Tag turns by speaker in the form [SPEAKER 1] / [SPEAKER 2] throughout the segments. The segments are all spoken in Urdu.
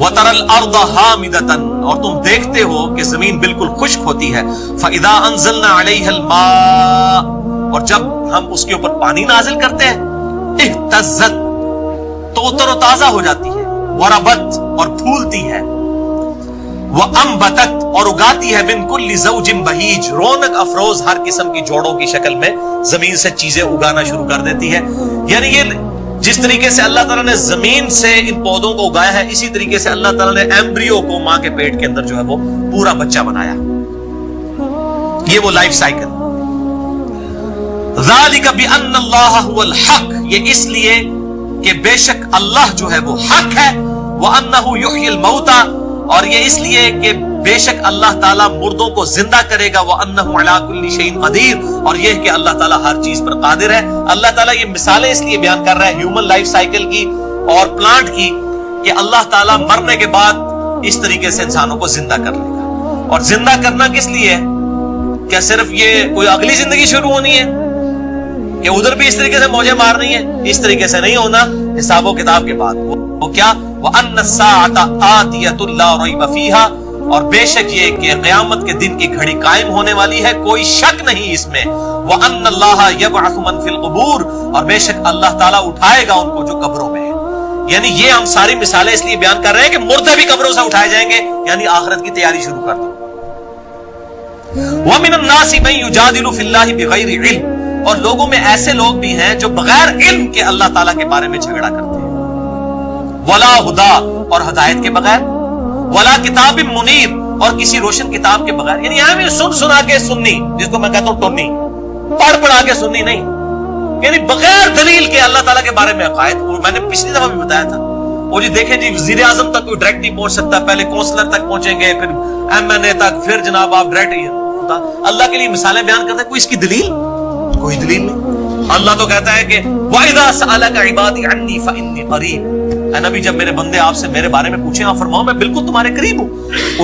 [SPEAKER 1] وَتَرَى الْأَرْضَ حَامِدَةً اور تم دیکھتے ہو کہ زمین بالکل خشک ہوتی ہے. فَإِذَا أَنزَلْنَا عَلَيْهَا الْمَاءَ اور جب ہم اس کے اوپر پانی نازل کرتے ہیں اهْتَزَّتْ تو تر و تازہ ہو جاتی ہے. وَرَبَتْ اور پھولتی ہے. وَأَنبَتَتْ اور اگاتی ہے مِن كُلِّ زَوْجٍ بَهِيجٍ رونق افروز ہر قسم کی جوڑوں کی شکل میں زمین سے چیزیں اگانا شروع کر دیتی ہے. یعنی یہ جس طریقے سے اللہ تعالیٰ نے زمین سے ان پودوں کو اگایا ہے اسی طریقے سے اللہ تعالیٰ نے ایمبریو کو ماں کے پیٹ کے اندر جو ہے وہ پورا بچہ بنایا. یہ وہ لائف سائیکل. ذَلِكَ بِأَنَّ اللَّهَ هُوَ الْحَقُّ یہ اس لیے کہ بے شک اللہ جو ہے وہ حق ہے. وَأَنَّهُ يُحْيِي الْمَوْتَى اور یہ اس لیے کہ بے شک اللہ تعالیٰ مردوں کو زندہ کرے گا. وَأَنَّهُ عَلَىٰ كُلِّ شَيْءٍ قَدِيرٌ اور یہ کہ اللہ تعالیٰ ہر چیز پر قادر ہے. اللہ تعالیٰ یہ مثالیں اس لیے بیان کر رہا ہے ہیومن لائف سائیکل کی اور پلانٹ کی کہ اللہ تعالیٰ مرنے کے بعد اس طریقے سے انسانوں کو زندہ کر لے گا. اور زندہ کرنا کس لیے ہے؟ کیا صرف یہ کوئی اگلی زندگی شروع ہونی ہے کہ ادھر بھی اس طریقے سے موجیں مارنی ہے؟ اس طریقے سے نہیں ہونا. حساب و کتاب کے بعد وہ کیا وَأَنَّ السَّاعَةَ آتِيَةٌ لَا رَيْبَ فِيهَا اور بے شک یہ کہ قیامت کے دن کی گھڑی قائم ہونے والی ہے کوئی شک نہیں اس میں. وَأَنَّ اللَّهَ يَبْعَثُ مَن فِي الْقُبُورِ اور بے شک اللہ تعالیٰ اٹھائے گا ان کو جو قبروں میں ہے. یعنی یہ ہم ساری مثالیں اس لیے بیان کر رہے ہیں کہ مردے بھی قبروں سے اٹھائے جائیں گے یعنی آخرت کی تیاری شروع کر دو. وَمِنَ النَّاسِ مَن يُجَادِلُ فِي اللَّهِ بِغَيْرِ عِلْمٍ اور لوگوں میں ایسے لوگ بھی ہیں جو بغیر علم کے اللہ تعالیٰ کے بارے میں جھگڑا کرتے ہیں. ولا ہدا اور ہدایت کے بغیر. ولا کتاب منیر اور کسی روشن کتاب کے بغیر. یعنی ہمیں سن سنا کے سننی جس کو میں کہتا ہوں ٹونی پڑھ پڑھا کے سننی نہیں. یعنی بغیر دلیل کے اللہ تعالیٰ کے بارے میں عقائد. میں نے پچھلی دفعہ بھی بتایا تھا وہ جی دیکھیں جی وزیر اعظم تک کوئی ڈائریکٹ نہیں پہنچ سکتا. پہلے کونسلر تک پہنچیں گے پھر MNA تک پھر جناب آپ ڈائریکٹ. اللہ کے لیے مثالیں بیان کرتے ہیں کوئی اس کی دلیل کوئی دلیل نہیں. اللہ تو کہتا ہے کہ وَإِذَا سَأَلَكَ عِبَادِي عَنِّي فَإِنِّي قَرِيبٌ اے نبی جب میرے بندے آپ سے میرے بارے میں پوچھیں آپ فرماؤ میں بالکل تمہارے قریب ہوں.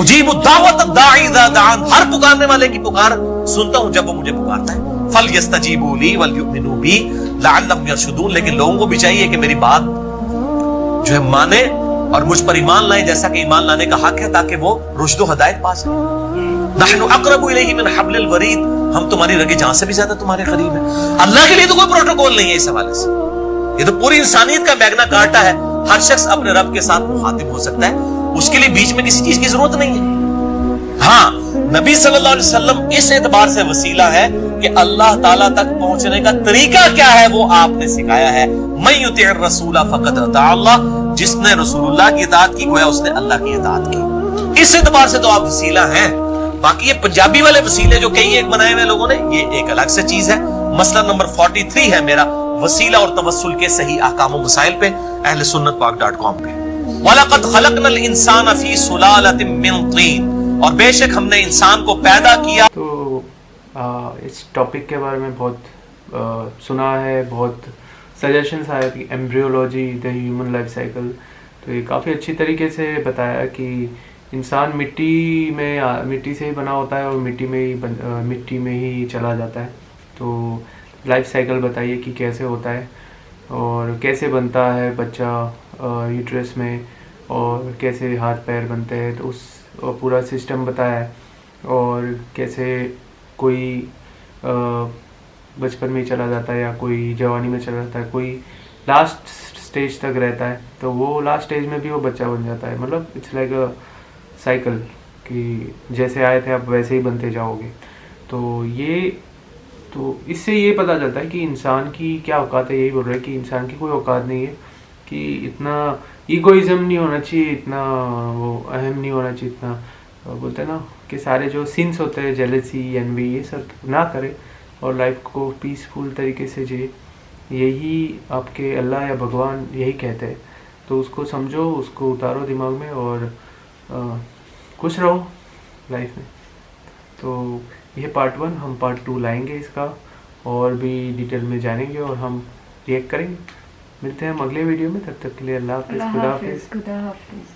[SPEAKER 1] اجیب الدعوۃ الداعی اذا دعان ہر پکارنے والے کی پکار سنتا ہوں جب وہ مجھے پکارتا ہے. فَلْيَسْتَجِيبُوا لِي وَلْيُؤْمِنُوا بِي لَعَلَّهُمْ يَرْشُدُونَ لیکن لوگوں کو بھی چاہیے کہ میری بات جو ہے مانے اور مجھ پر ایمان لائیں جیسا کہ ایمان لانے کا حق ہے تاکہ وہ رشد و ہدایت پا سکیں. نَحْنُ أَقْرَبُ إِلَيْهِ مِنْ حَبْلِ الْوَرِيدِ ہم تمہاری رگے جان سے بھی زیادہ تمہارے قریب ہیں. اللہ کے لیے تو کوئی پروٹوکول نہیں ہے اس حوالے سے. یہ تو پوری انسانیت کا میگنا کارٹا ہے. ہر شخص اپنے رب کے ساتھ مخاطب ہو سکتا ہے. اس کے لیے بیچ میں کسی چیز کی ضرورت نہیں ہے. ہاں نبی صلی اللہ علیہ وسلم اس اعتبار سے وسیلہ ہے کہ اللہ تعالیٰ تک پہنچنے کا طریقہ کیا ہے وہ آپ نے سکھایا ہے. مَن یُطِعِ الرَّسُولَ فَقَدْ أَطَاعَ اللَّهَ جس نے رسول اللہ کی اطاعت کی گویا اس نے اللہ کی اطاعت کی. اس اعتبار سے تو آپ وسیلہ ہیں. باقی یہ پنجابی والے وسیلے جو کئی ایک بنائے ہوئے لوگوں نے یہ ایک الگ سے چیز ہے. مسئلہ نمبر 43 ہے میرا وسیلہ اور توسل کے صحیح احکام و مسائل پہ اہل سنت پاک.com پہ. وَلَقَدْ خَلَقْنَا الْإِنسَانَ فِي سُلَالَةٍ مِّن طِينٍ اور بے شک ہم نے انسان کو پیدا کیا.
[SPEAKER 2] تو اس ٹاپک کے بارے میں بہت سنا ہے, بہت سجیشنس آئے کہ embryology the human life cycle. تو یہ کافی اچھی طریقے سے بتایا کہ انسان مٹی سے ہی بنا ہوتا ہے اور مٹی میں ہی چلا جاتا ہے. تو لائف سائیکل بتائیے کہ کیسے ہوتا ہے اور کیسے بنتا ہے بچہ یوٹرس میں اور کیسے ہاتھ پیر بنتے ہیں. تو اس پورا سسٹم بتایا ہے اور کیسے کوئی بچپن میں ہی چلا جاتا ہے یا کوئی جوانی میں چلا جاتا ہے, کوئی لاسٹ اسٹیج تک رہتا ہے تو وہ لاسٹ اسٹیج میں بھی وہ بچہ بن جاتا ہے. مطلب اٹس لائک اے سائیکل کہ جیسے آئے تھے آپ ویسے ہی بنتے جاؤ گے. تو اس سے یہ پتہ چلتا ہے کہ انسان کی کیا اوقات ہے. یہی بول رہا ہے کہ انسان کی کوئی اوقات نہیں ہے, کہ اتنا ایگوئزم نہیں ہونا چاہیے, اتنا وہ اہم نہیں ہونا چاہیے, اتنا بولتے ہیں نا کہ سارے جو سینس ہوتے ہیں جیلسی انوی یہ سب نہ کرے اور لائف کو پیسفل طریقے سے جیے. یہی آپ کے اللہ یا بھگوان یہی کہتے ہیں. تو اس کو سمجھو, اس کو اتارو دماغ میں اور خوش رہو لائف میں. تو یہ پارٹ 1. ہم پارٹ 2 لائیں گے اس کا اور بھی ڈیٹیل میں جانیں گے اور ہم ریئیکٹ کریں گے. ملتے ہیں ہم اگلے ویڈیو میں. تب تک کے لیے اللہ حافظ. خدا حافظ.